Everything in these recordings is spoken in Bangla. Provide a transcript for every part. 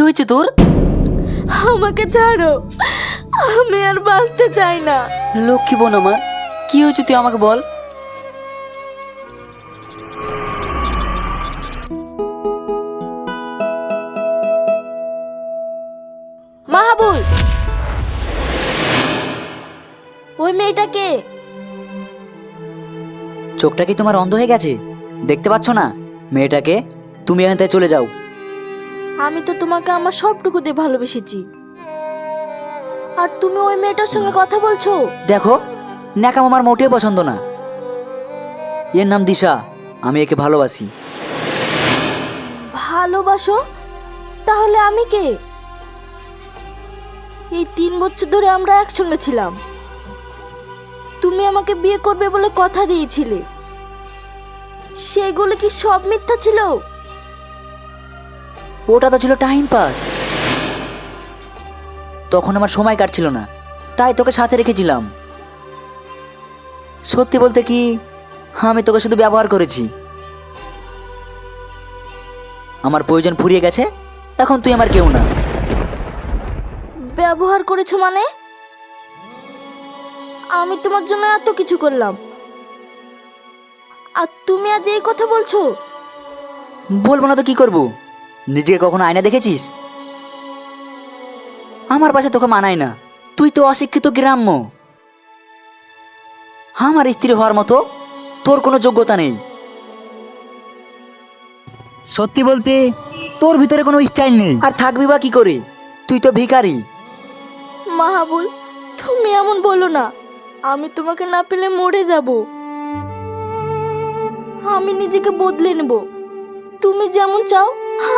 হয়েছে তোর? আমাকে ছাড়ো, আমি আর বাঁচতে চাই না। লক্ষ্মী বোন আমার, কি হয়েছে তুই আমাকে বল। মাহাবুল, ওই মেয়েটাকে। চোখটা কি তোমার অন্ধ হয়ে গেছে? দেখতে পাচ্ছ না মেয়েটাকে? তুমি এখান থেকে চলে যাও। আমি তো তোমাকে আমার সবটুকু দিয়ে ভালোবেসেছি, আর তুমি ওই মেয়েটার সঙ্গে কথা বলছো। দেখো, ন্যাকাম আমার মোটেও পছন্দ না। এর নাম দিশা, আমি একে ভালোবাসি। ভালোবাসো? তাহলে আমি কে? এই 3 বছর ধরে আমরা একসঙ্গে ছিলাম। তুমি আমাকে বিয়ে করবে বলে কথা দিয়েছিলে, সেগুলো কি সব মিথ্যা ছিল? ওটা তো ছিল টাইম পাস। তখন আমার সময় কাটছিল না, তাই তোকে সাথে রেখেছিলাম। সত্যি বলতে কি, আমি তোকে শুধু ব্যবহার করেছি। আমার প্রয়োজন ফুরিয়ে গেছে, এখন তুই আমার কেউ না। ব্যবহার করেছো মানে? আমি তোমার জন্য এত কিছু করলাম, আর তুমি আজ এই কথা বলছো? বলবো না তো কি করবো? নিজেকে কখনো আয়না দেখেছিস? আমার পাশে তোকে মানায় না, তুই তো অশিক্ষিত গ্রাম্য। আমার স্ত্রী হওয়ার মতো তোর কোনো যোগ্যতা নেই। সত্যি বলতে তোর ভিতরে কোনো স্টাইল নেই, আর থাকবি বা কি করে? তুই তো ভিখারি। মাহাবুল, তুমি এমন বলো না। আমি তোমাকে না পেলে মরে যাব। আমি নিজেকে বদলে নেব, তুমি যেমন চাও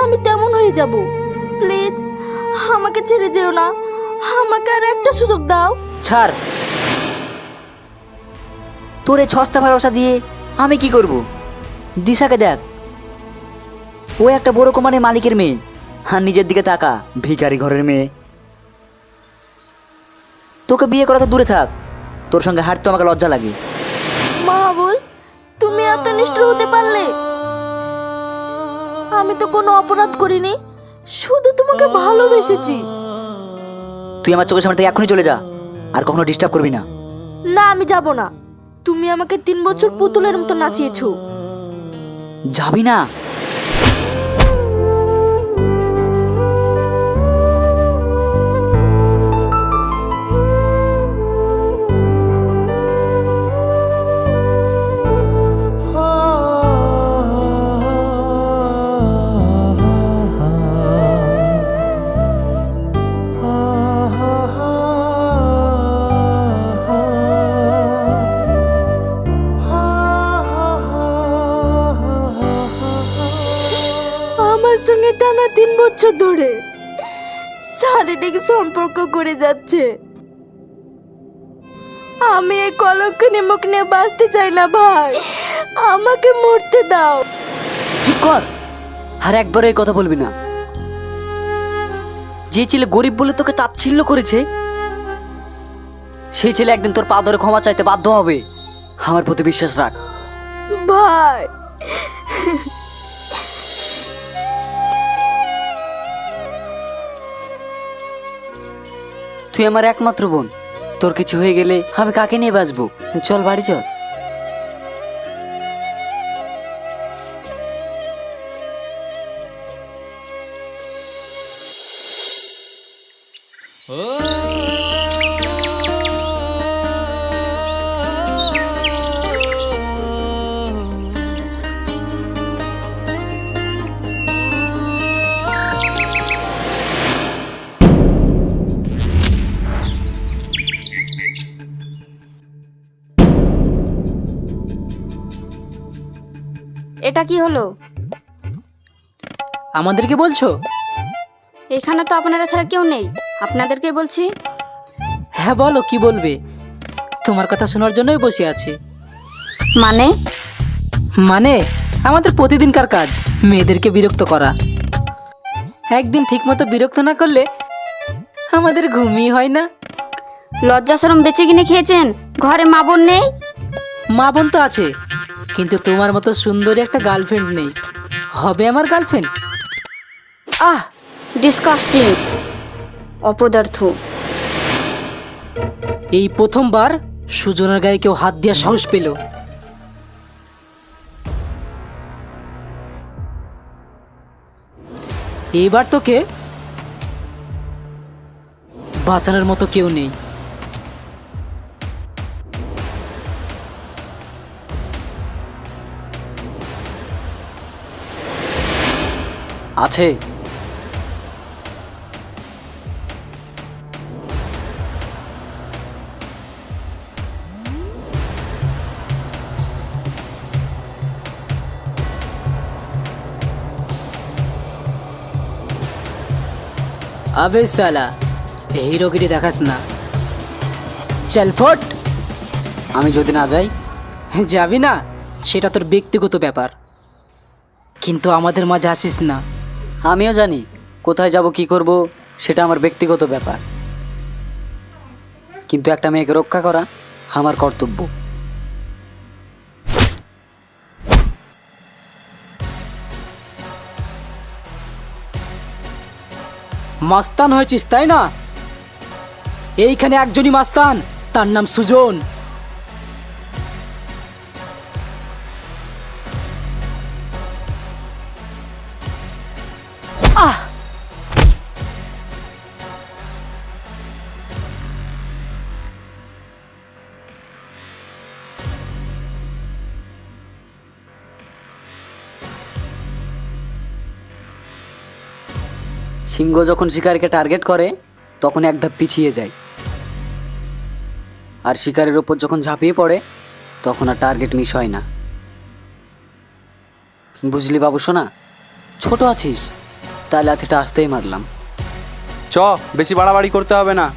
আমি তেমন হয়ে যাব। প্লিজ আমাকে ছেড়ে যেও না, আমাকে আর একটা সুযোগ দাও। ছাড়। তোর এই সস্তা ভালোবাসা দিয়ে আমি কি করব? দিশাকে দেখ, ও একটা বড় কোম্পানির মালিকের মেয়ে, আর নিজের দিকে তাকা, ভিখারি ঘরের মেয়ে। তোকে বিয়ে করা তো দূরে থাক, তোর সঙ্গে হাঁটতে আমাকে লজ্জা লাগে। মাহাবুল, তুমি এত নিষ্ঠুর হতে পারলে? আমি তো কোনো অপরাধ করিনি, শুধু তোমাকে ভালোবেসেছি। তুই আমার চোখের সামনে থেকে এখনই চলে যা, আর কখনো ডিস্টার্ব করবি না। না, আমি যাব না। তুমি আমাকে 3 বছর পুতুলের মতো নাচিয়েছো। যাবি না? আমার সঙ্গে টানা 3 বছর ধরে শারীরিক সম্পর্ক করে যাচ্ছে। আমি এই কলঙ্কিনী মুখ নিয়ে বাঁচতে চাই না ভাই, আমাকে মরতে দাও। চুপ কর, আর একবার এই কথা বলবি না। যে ছেলে গরিব বলে তোকে তাচ্ছিল্য করেছে, সেই ছেলে একদিন তোর পা ধরে ক্ষমা চাইতে বাধ্য হবে। আমার প্রতি বিশ্বাস রাখ। ভাই, তুই আমার একমাত্র বোন, তোর কিছু হয়ে গেলে আমি কাকে নিয়ে বাঁচবো? চল বাড়ি চল। এটা কি হলো? আমাদেরকে বলছো? এখানে তো আপনারা ছাড়া কেউ নেই, আপনাদেরকে বলছি। হ্যাঁ বলো, কি বলবে? তোমার কথা শোনার জন্যই বসে আছি। মানে? মানে আমাদের প্রতিদিনকার কাজ মেয়েদেরকে বিরক্ত করা। একদিন ঠিকমতো বিরক্ত না করলে আমাদের ঘুমই হয় না। লজ্জা শরম বেঁচে কিনে খেয়েছেন? ঘরে মা বোন নেই? মা বোন তো আছে, কিন্তু তোমার মতো সুন্দরী একটা গার্লফ্রেন্ড নেই। হবে আমার গার্লফ্রেন্ড? ডিসকাস্টিং, অপদার্থ। এই প্রথমবার সুজনের গায়ে কেউ হাত দেওয়ার সাহস পেল। এইবার তোকে বাঁচানোর মতো কেউ নেই। আছে। আবে সালা, হিরোগিরি দেখাস না। চল ফট। আমি যদি না যাই? যাবি না সেটা তোর ব্যক্তিগত ব্যাপার, কিন্তু আমাদের মাঝে আসিস না। আমিও জানি কোথায় যাব, কি করব, সেটা আমার ব্যক্তিগত ব্যাপার, কিন্তু একটা মেয়েকে রক্ষা করা আমার কর্তব্য। মাস্তান হয়েছিস তাই না? এইখানে একজনই মাস্তান, তার নাম সুজন। আহ! সিংহ যখন শিকারীকে টার্গেট করে তখন এক ধাপ পিছিয়ে যায়, আর শিকারের ওপর যখন ঝাঁপিয়ে পড়ে তখন আর টার্গেট মিস হয় না। বুঝলি বাবু সোনা, ছোট আছিস তাই লাথিটা আসতেই মারলাম। চ, বেশি বাড়াবাড়ি করতে হবে না।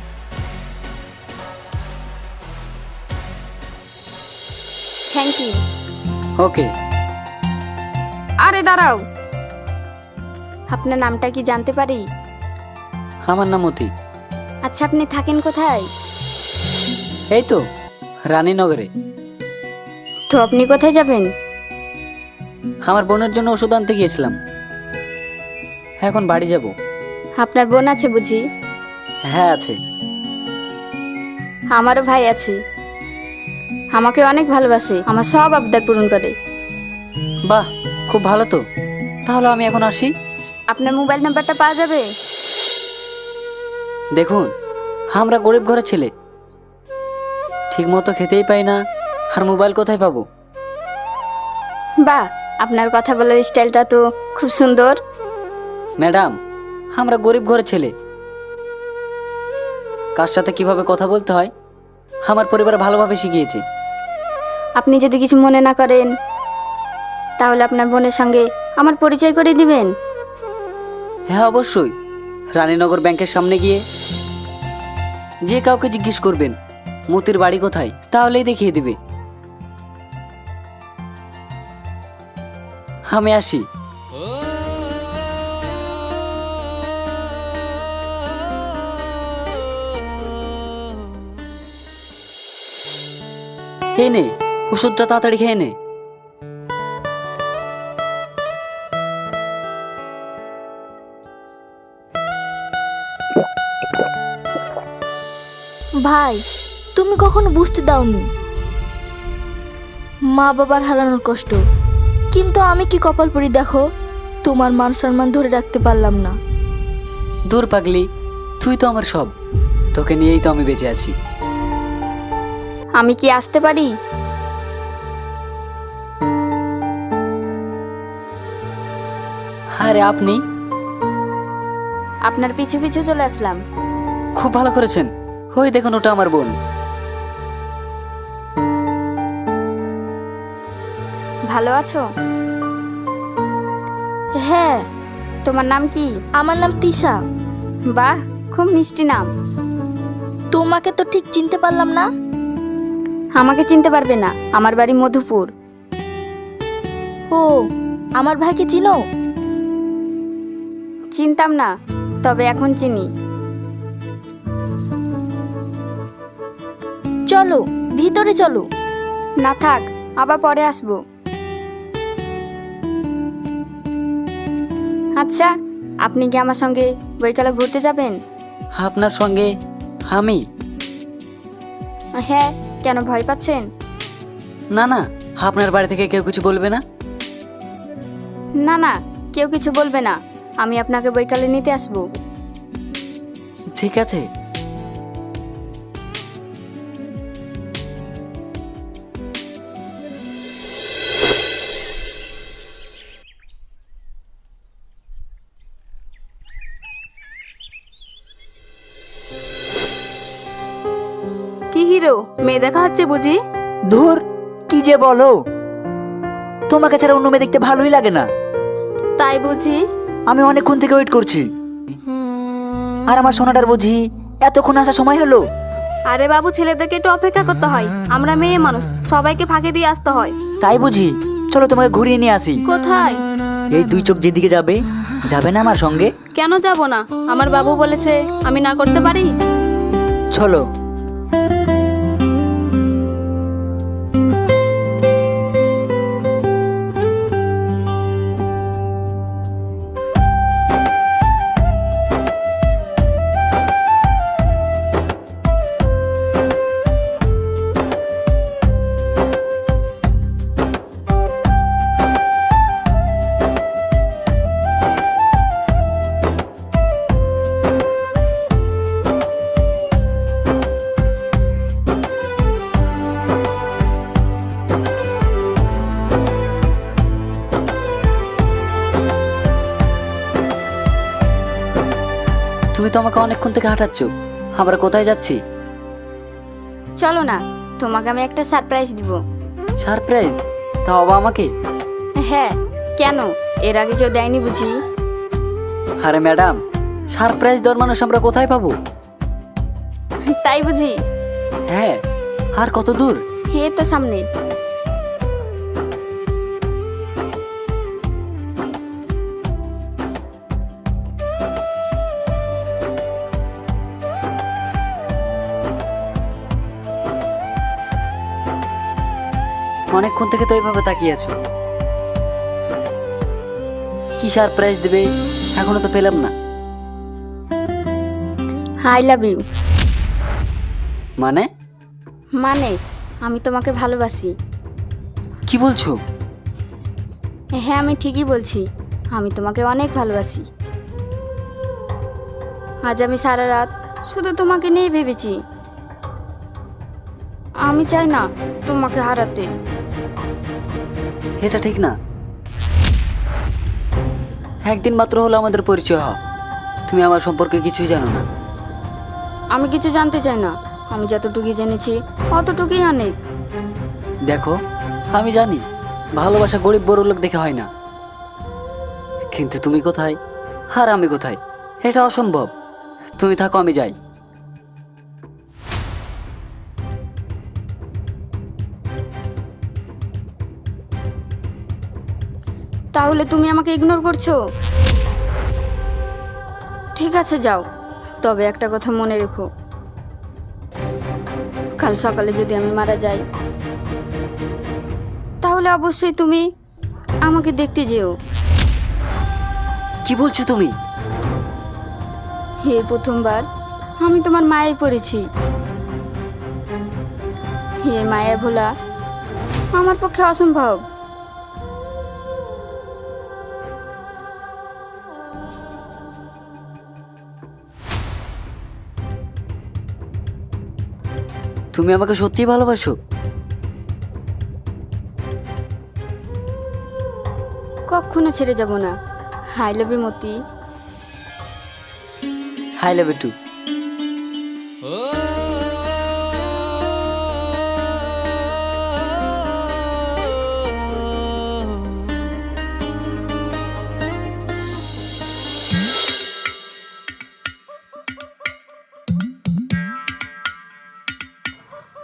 Thank you. ওকে। আরে দাঁড়াও, আপনার নামটা কি জানতে পারি? আমার নাম মতি। আচ্ছা, আপনি থাকেন কোথায়? এই তো রানীনগরে। তো আপনি কোথায় যাবেন? আমার বোনের জন্য ওষুধ আনতে গিয়েছিলাম, এখন বাড়ি যাব। আপনার বোন আছে বুঝি? হ্যাঁ আছে। আমারও ভাই আছে, আমাকে অনেক ভালোবাসে, আমার সব আবদার পূরণ করে। বাহ, খুব ভালো তো। তাহলে আমি এখন আসি। আপনার মোবাইল নাম্বারটা পাওয়া যাবে? দেখুন, আমরা গরিব ঘরের ছেলে, ঠিক মতো খেতেই পাই না, আর মোবাইল কোথায় পাবো? বাহ, আপনার কথা বলার স্টাইলটা তো খুব সুন্দর। ম্যাডাম, আমরা গরিব ঘরের ছেলে, কার সাথে কিভাবে কথা বলতে হয় আমার পরিবার ভালোভাবে শিখিয়েছে। আপনি যদি কিছু মনে না করেন তাহলে আপনার বোনের সঙ্গে আমার পরিচয় করে দিবেন। হ্যাঁ অবশ্যই। রানীনগর ব্যাংকের সামনে গিয়ে যে কাউকে জিজ্ঞেস করবেন মতির বাড়ি কোথায়, তাহলেই দেখিয়ে দিবে। আমি আসি। এই নে, ওষুধটা তাড়াতাড়ি খেয়ে নে। ভাই, তুমি কখনো বুঝতে দাওনি মা বাবার হারানোর কষ্ট, কিন্তু আমি কি কপাল পরি দেখো, তোমার মান সম্মান ধরে রাখতে পারলাম না। দূর পাগলি, তুই তো আমার সব, তোকে নিয়েই তো আমি বেঁচে আছি। আমি কি আসতে পারি? আরে আপনি? আপনার পিছু পিছু চলে আসলাম। খুব ভালো করেছেন। ওই দেখুন, ওটা আমার বোন। ভালো আছো? হ্যাঁ। তোমার নাম কি? আমার নাম তিশা। বাহ, খুব মিষ্টি নাম। তোমাকে তো ঠিক চিনতে পারলাম না। আমাকে চিনতে পারবে না, আমার বাড়ি মধুপুর। ও, আমার ভাইকে চিনো? চিনতাম না, তবে এখন চিনি। চলো ভিতরে চলো। না থাক, আবার পরে আসবো। আচ্ছা, আপনি কি আমার সঙ্গে বৈকালে ঘুরতে যাবেন? আপনার সঙ্গে আমি? হ্যাঁ, কেন ভয় পাচ্ছেন? না না, আপনার বাড়ি থেকে কেউ কিছু বলবে না? না না, কেউ কিছু বলবে না। আমি আপনাকে বৈকালে নিতে আসবো। ঠিক আছে। কি হিরো, মেয়ে দেখা হচ্ছে বুঝি? ধুর, কি যে বলো, তোমাকে ছাড়া অন্য মেয়ে দেখতে ভালোই লাগে না। তাই বুঝি? আমি অনেকক্ষণ থেকে ওয়েট করছি, আর আমার সোনাটার বুঝি এতক্ষণ আসার সময় হলো? আরে বাবু, ছেলেদেরকে একটু অপেক্ষা করতে হয়। আমরা মেয়ে মানুষ, সবাইকে ফাঁকি দিয়ে আসতে হয়। তাই বুঝি? চলো তোমাকে ঘুরিয়ে নিয়ে আসি। কোথায়? এই দুই চোখ যেদিকে যাবে, যাবে না আমার সঙ্গে? কেন যাব না? আমার বাবু বলেছে আমি না করতে পারি। চলো। তুমি তো আমাকে অনেকক্ষণ থেকে হাঁটাচ্ছ, আমরা কোথায় যাচ্ছি? চলো না, তোমাকে আমি একটা সারপ্রাইজ দিব। সারপ্রাইজ? তাও আবার আমাকে? হ্যাঁ, কেন? এর আগে কেউ দেয়নি বুঝি? আরে ম্যাডাম, সারপ্রাইজ দেওয়ার মানুষ আমরা কোথায় পাবো? তাই বুঝি? হ্যাঁ, আর কত দূর? হে তো সামনে। অনেকক্ষণ থেকে তো এইভাবে তাকিয়ে আছো। কি সারপ্রাইজ দেবে এখনো তো পেলাম না। I love you. মানে? মানে আমি তোমাকে ভালোবাসি। কি বলছো? হ্যাঁ, আমি ঠিকই বলছি। আমি তোমাকে অনেক ভালোবাসি। আজ আমি সারা রাত শুধু তোমাকে নিয়ে ভেবেছি। আমি চাই না তোমাকে হারাতে। এটা ঠিক না। একদিন মাত্র হলো আমাদের পরিচয় হওয়া, তুমি আমার সম্পর্কে কিছুই জানো না। আমি কিছু জানতে চাই না। আমি যতটুকুই জেনেছি অতটুকুই অনেক। দেখো, আমি জানি ভালোবাসা গরিব বড় লোক দেখে হয় না, কিন্তু তুমি কোথায় আর আমি কোথায় এটা অসম্ভব। তুমি থাকো, আমি যাই। তাহলে তুমি আমাকে ইগনোর করছো? ঠিক আছে, যাও। তবে একটা কথা মনে রেখো, কাল সকালে যদি আমি মারা যাই তাহলে অবশ্যই তুমি আমাকে দেখতে যেও। কি বলছো তুমি? এই প্রথমবার আমি তোমার মায়ায় পড়েছি। এই মায়া ভোলা আমার পক্ষে অসম্ভব। তুমি আমাকে সত্যিই ভালোবাসো? কখনো ছেড়ে যাব না। I love you Moti. I love you too.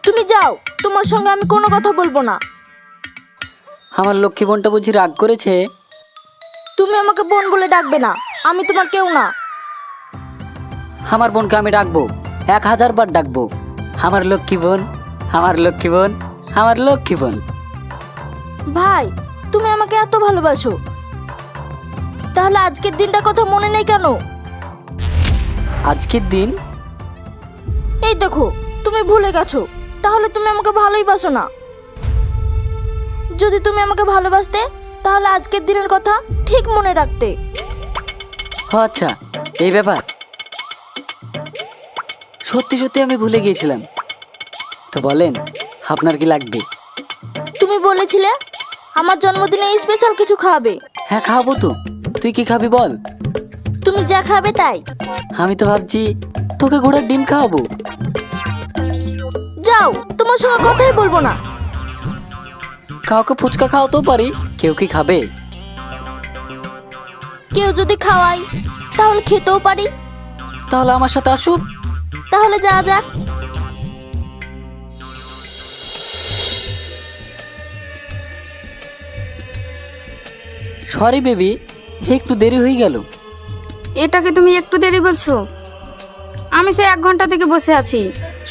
তুমি যাও, তোমার সঙ্গে আমি কোনো কথা বলবো না। আমার লক্ষ্মী বোনটা বুঝি রাগ করেছে? তুমি আমাকে বোন বলে ডাকবে না, আমি তোমার কেউ না। আমার বোনকে আমি ডাকবো, 1000 বার ডাকবো। আমার লক্ষ্মী বোন, আমার লক্ষ্মী বোন, আমার লক্ষ্মী বোন। ভাই, তুমি আমাকে এত ভালোবাসো, তাহলে আজকের দিনটা কথা মনে নেই কেন? আজকের দিন? এই দেখো, তুমি ভুলে গেছো। তাহলে তুমি আমাকে ভালোই বাসো না। যদি তুমি আমাকে ভালোবাসতে তাহলে আজকের দিনের কথা ঠিক মনে রাখতে। ও আচ্ছা, এই ব্যাপার। সত্যি সত্যি আমি ভুলে গিয়েছিলাম। তো বলেন, আপনার কি লাগবে? তুমি বলেছিলে আমার জন্মদিনে স্পেশাল কিছু খাবে। হ্যাঁ, খাবো তো। তুই কি খাবি বল? তুমি যা খাবে তাই। আমি তো ভাবছি তোকে ঘোড়ার ডিম খাওয়াবো। যাও, তোমার সঙ্গে কথাই বলবো না। কাউকে ফুচকা খাওয়াতেও পারি, কেউ কি খাবে? কেউ যদি খাওয়াই তাহলে খেতেও পারি। তাহলে আমার সাথে আসুক। তাহলে যা যাক। সরি বেবি, একটু দেরি হয়ে গেল। এটাকে তুমি একটু দেরি বলছো? আমি সে 1 ঘন্টা থেকে বসে আছি।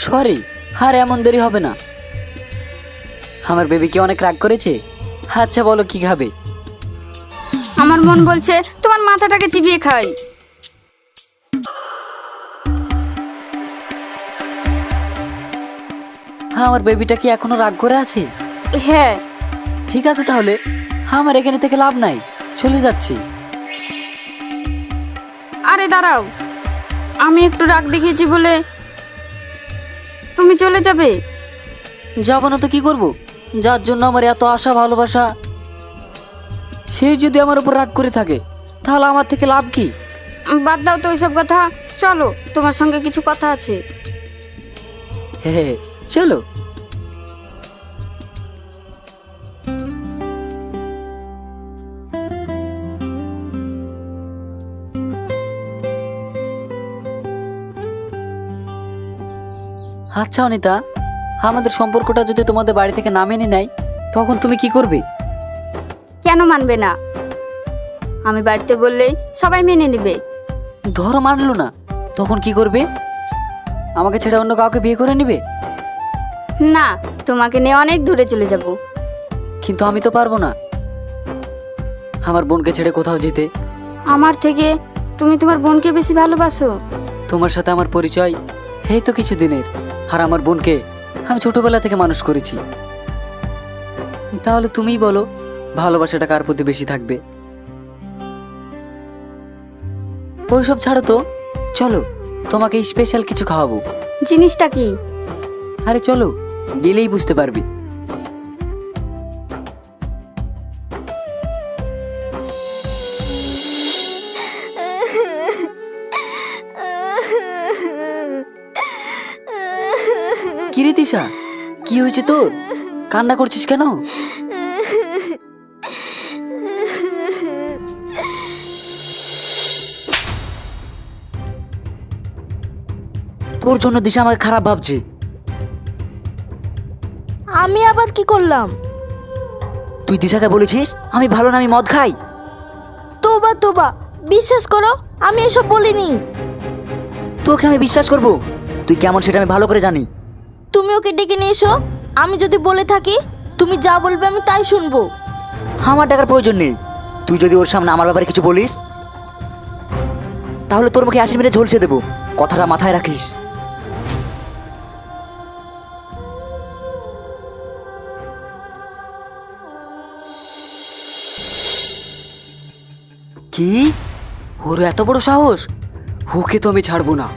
সরি, আর এমন দেরি হবে না। আমার বেবি কি অনেক রাগ করেছে? আচ্ছা বলো, কি খাবে? আমার মন বলছে তোমার মাথাটাকে চিবিয়ে খাই। হ্যাঁ, আমার বেবিটা কি এখনো রাগ করে আছে? হ্যাঁ। ঠিক আছে, তাহলে আমার এখানে থেকে লাভ নাই, চলে যাচ্ছি। আরে দাঁড়াও, আমি একটু রাগ দেখিয়েছি বলে তুমি চলে যাবে? যাবো না তো কি করব? যার জন্য আমার এত আশা ভালোবাসা, সেই যদি আমার উপর রাগ করে থাকে তাহলে আমার থেকে লাভ কি? বাদ দাও তো ওইসব কথা, চলো তোমার সঙ্গে কিছু কথা আছে। হে, চলো। আচ্ছা অনিতা, আমাদের সম্পর্কটা যদি তোমাদের বাড়ি থেকে না মেনে নেয় তখন তুমি কি করবে? কেন মানবে না? আমি বাড়িতে বললেই সবাই মেনে নেবে। ধরো মানলো না, তখন কি করবে? আমাকে ছেড়ে অন্য কাউকে বিয়ে করে নেবে? না, তোমাকে নিয়ে অনেক দূরে চলে যাব। কিন্তু আমি তো পারবো না আমার বোনকে ছেড়ে কোথাও যেতে। আমার থেকে তুমি তোমার বোনকে বেশি ভালোবাসো। তোমার সাথে আমার পরিচয় এই তো কিছু দিনের, আর আমার বোনকে আমি ছোটবেলা থেকে মানুষ করেছি। তাহলে তুমিই বলো, ভালোবাসাটা কার প্রতি বেশি থাকবে? ওইসব ছাড়ো তো, চলো তোমাকে স্পেশাল কিছু খাওয়াবো। জিনিসটা কি? আরে চলো, গেলেই বুঝতে পারবি। কিরে তিশা, কি হয়েছে তোর? কান্না করছিস কেন? তোর জন্য দিশা আমাকে খারাপ ভাবছে। আমি আবার কি করলাম? তুই দিশাকে বলেছিস আমি ভালো না, আমি মদ খাই? তোবা তোবা, বিশ্বাস করো আমি এসব বলিনি। তোকে আমি বিশ্বাস করব? তুই কেমন সেটা আমি ভালো করে জানি। তুমি ওকে ডেকে নিয়ে এসো। আমি যদি বলে থাকি তুমি যা বলবে আমি তাই শুনবো। আমার টাকার প্রয়োজন নেই। তুই যদি ওর সামনে আমার ব্যাপারে কিছু বলিস তাহলে তোর মুখে 80 মিনিট ঝলসে দেবো। কথাটা মাথায় রাখিস। কি? ওর এত বড় সাহস? ওকে তো আমি ছাড়বো না।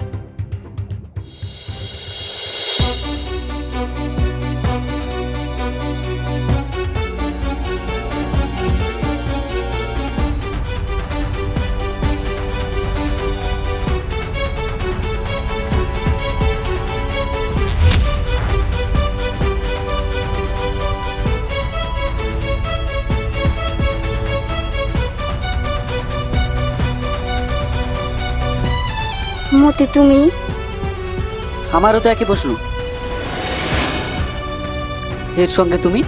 মতি, তুমি? আমারও তো একই প্রশ্ন। এর সঙ্গে তুমি?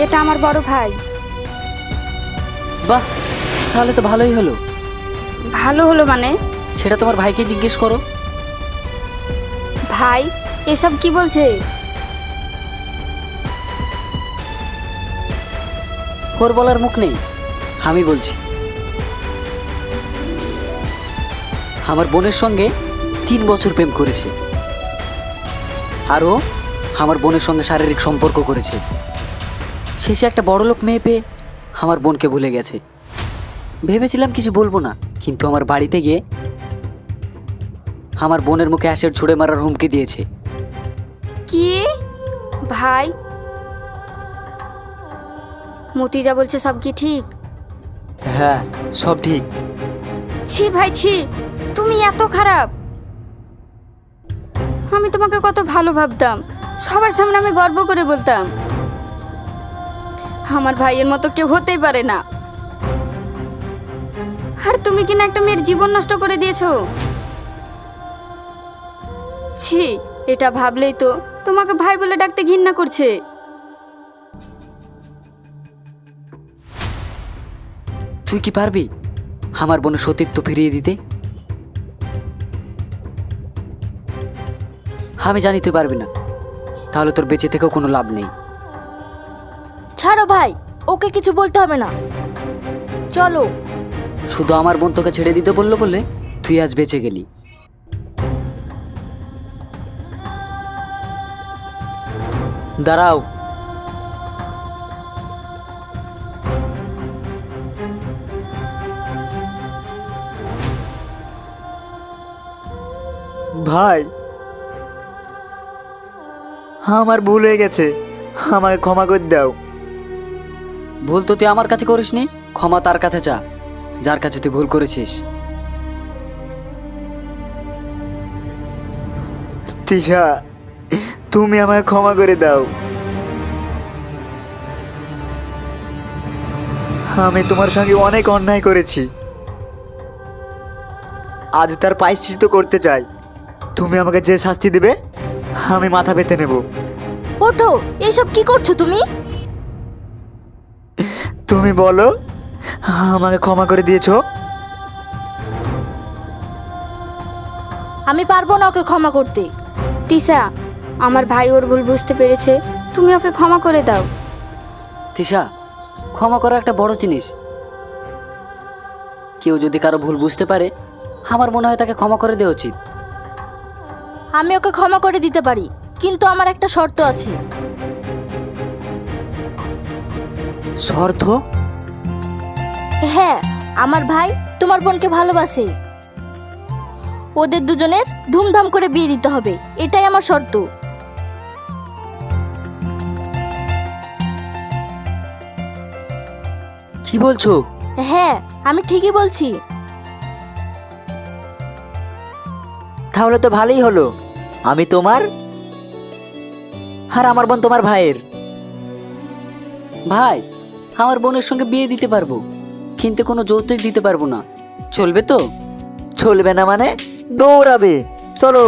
এটা আমার বড় ভাই। বাহ, তাহলে তো ভালোই হলো। ভালো হলো মানে? সেটা তোমার ভাইকে জিজ্ঞেস করো। ভাই এসব কি বলছে? ওর বলার মুখ নেই, আমি বলছি। আমার বোনের সঙ্গে 3 বছর প্রেম করেছে, আর ও আমার বোনের সঙ্গে শারীরিক সম্পর্ক করেছে। শেষে একটা বড়লোক মেয়ে পেয়ে আমার বোনকে ভুলে গেছে। ভেবেছিলাম কিছু বলবো না, কিন্তু আমার বাড়িতে গিয়ে আমার বোনের মুখে অ্যাসিড ছুঁড়ে মারার হুমকি দিয়েছে। কি ভাই, মতি যা বলছে সব কি ঠিক? হ্যাঁ, সব ঠিক। ছি ভাই ছি, তুমি এত খারাপ। আমি তোমাকে কত ভালো ভাবতাম, সবার সামনে আমি গর্ব করে বলতাম আমার ভাইয়ের মতো কেউ হতেই পারে না। আর তুমি কিনা একটা মেয়ের জীবন নষ্ট করে দিয়েছো। ছি, এটা ভাবলেই তো তোমাকে ভাই বলে ডাকতে ঘৃণা করছে। তুই কি পারবি আমার বোনের সতীত্ব ফিরিয়ে দিতে? আমি জানি তুই পারবি না, তাহলে তোর বেঁচে থেকেও কোনো লাভ নেই। ছাড়ো ভাই, ওকে কিছু বলতে হবে না, চলো। শুধু আমার বোন তোকে ছেড়ে দিতে বললো বলে তুই আজ বেঁচে গেলি। দাঁড়াও। ভাই, আমার ভুল হয়ে গেছে, আমাকে ক্ষমা করে দাও। ভুল তো তুই আমার কাছে করিসনি, ক্ষমা তার কাছে চা যার কাছে তুই ভুল করেছিস। তিশা, তুমি আমাকে ক্ষমা করে দাও। আমি তোমার সঙ্গে অনেক অন্যায় করেছি, আজ তার প্রায়শ্চিত্ত করতে চাই। তুমি আমাকে যে শাস্তি দেবে আমি মাথা পেতে নেব। ওঠো, এসব কি করছো তুমি? তুমি বলো, আমাকে ক্ষমা করে দিয়েছো? আমি পারবো না ওকে ক্ষমা করতে। তিশা, আমার ভাই ওর ভুল বুঝতে পেরেছে, তুমি ওকে ক্ষমা করে দাও। তিশা, ক্ষমা করা একটা বড় জিনিস। কেউ যদি কারো ভুল বুঝতে পারে, আমার মনে হয় তাকে ক্ষমা করে দেওয়া উচিত। আমি ওকে ক্ষমা করে দিতে পারি, কিন্তু আমার একটা শর্ত আছে। শর্ত? হ্যাঁ, আমার ভাই তোমার বোনকে ভালোবাসে, ওদের দুজনের ধুমধাম করে বিয়ে দিতে হবে, এটাই আমার শর্ত। কি বলছো? হ্যাঁ, আমি ঠিকই বলছি। তাহলে তো ভালোই হলো, আমি তোমার আর আমার বোন তোমার ভাইয়ের। ভাই, আমার বোনের সঙ্গে বিয়ে দিতে পারবো, কিন্তু কোনো যৌতুক দিতে পারবো না, চলবে তো? চলবে না মানে? দৌড়াবে, চলো।